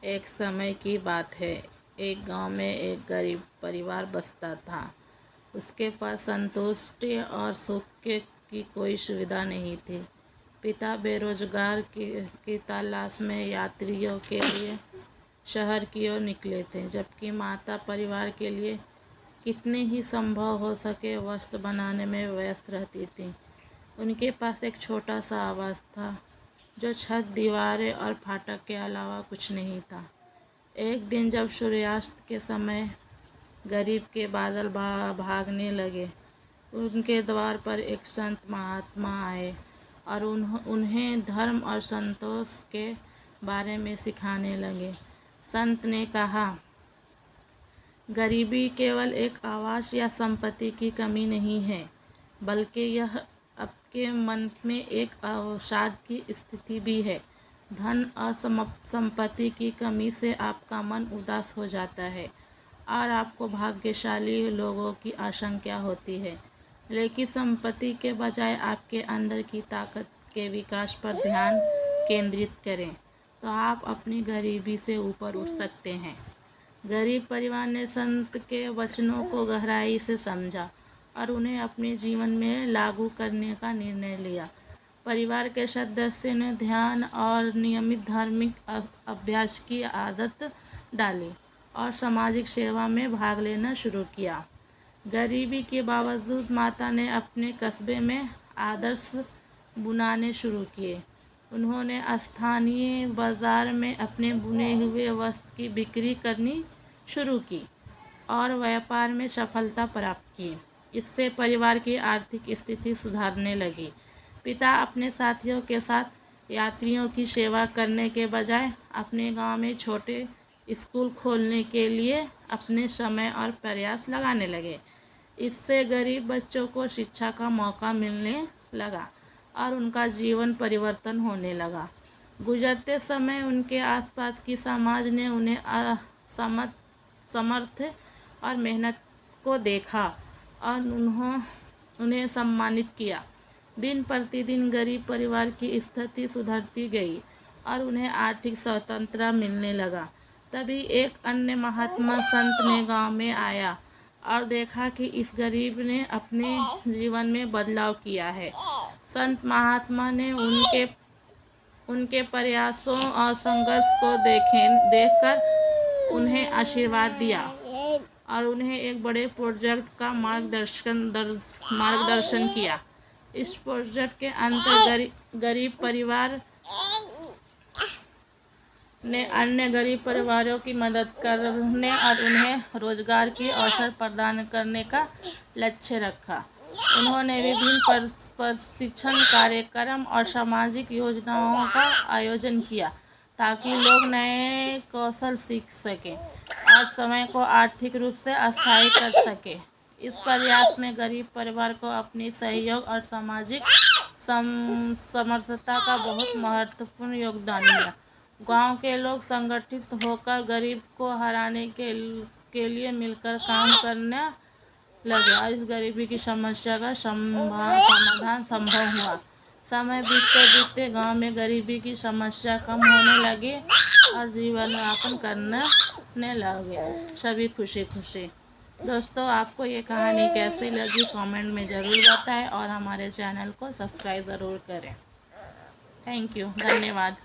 एक समय की बात है। एक गांव में एक गरीब परिवार बसता था। उसके पास संतुष्टि और सुख की कोई सुविधा नहीं थी। पिता बेरोजगार की तलाश में यात्रियों के लिए शहर की ओर निकले थे, जबकि माता परिवार के लिए कितने ही संभव हो सके वस्त्र बनाने में व्यस्त रहती थी। उनके पास एक छोटा सा आवास था, जो छत, दीवारें और फाटक के अलावा कुछ नहीं था। एक दिन जब सूर्यास्त के समय गरीब के बादल भागने लगे, उनके द्वार पर एक संत महात्मा आए और उन्हें धर्म और संतोष के बारे में सिखाने लगे। संत ने कहा, गरीबी केवल एक आवास या संपत्ति की कमी नहीं है, बल्कि यह आपके मन में एक अवसाद की स्थिति भी है। धन और संपत्ति की कमी से आपका मन उदास हो जाता है और आपको भाग्यशाली लोगों की आशंका होती है। लेकिन संपत्ति के बजाय आपके अंदर की ताकत के विकास पर ध्यान केंद्रित करें, तो आप अपनी गरीबी से ऊपर उठ सकते हैं। गरीब परिवार ने संत के वचनों को गहराई से समझा और उन्हें अपने जीवन में लागू करने का निर्णय लिया। परिवार के सदस्यों ने ध्यान और नियमित धार्मिक अभ्यास की आदत डाली और सामाजिक सेवा में भाग लेना शुरू किया। गरीबी के बावजूद माता ने अपने कस्बे में आदर्श बुनाने शुरू किए। उन्होंने स्थानीय बाजार में अपने बुने हुए वस्त्र की बिक्री करनी शुरू की और व्यापार में सफलता प्राप्त की। इससे परिवार की आर्थिक स्थिति सुधारने लगी। पिता अपने साथियों के साथ यात्रियों की सेवा करने के बजाय अपने गांव में छोटे स्कूल खोलने के लिए अपने समय और प्रयास लगाने लगे। इससे गरीब बच्चों को शिक्षा का मौका मिलने लगा और उनका जीवन परिवर्तन होने लगा। गुजरते समय उनके आसपास की समाज ने उन्हें समर्थ और मेहनत को देखा और उन्हें सम्मानित किया। दिन प्रतिदिन गरीब परिवार की स्थिति सुधरती गई और उन्हें आर्थिक स्वतंत्रता मिलने लगा। तभी एक अन्य महात्मा संत ने गांव में आया और देखा कि इस गरीब ने अपने जीवन में बदलाव किया है। संत महात्मा ने उनके प्रयासों और संघर्ष को देखकर उन्हें आशीर्वाद दिया और उन्हें एक बड़े प्रोजेक्ट का मार्गदर्शन किया। इस प्रोजेक्ट के अंतर्गत गरीब परिवार ने अन्य गरीब परिवारों की मदद करने और उन्हें रोजगार के अवसर प्रदान करने का लक्ष्य रखा। उन्होंने विभिन्न प्रशिक्षण कार्यक्रम और सामाजिक योजनाओं का आयोजन किया ताकि लोग नए कौशल सीख सकें और समय को आर्थिक रूप से अस्थायी कर सकें। इस प्रयास में गरीब परिवार को अपनी सहयोग और सामाजिक समरसता का बहुत महत्वपूर्ण योगदान मिला। गांव के लोग संगठित होकर गरीब को हराने के लिए मिलकर काम करने लगे और इस गरीबी की समस्या का समाधान संभव हुआ। समय बीतते बीतते गांव में गरीबी की समस्या कम होने लगी और जीवन यापन करने लगे, सभी खुशी खुशी। दोस्तों, आपको ये कहानी कैसी लगी कमेंट में ज़रूर बताएं और हमारे चैनल को सब्सक्राइब ज़रूर करें। थैंक यू, धन्यवाद।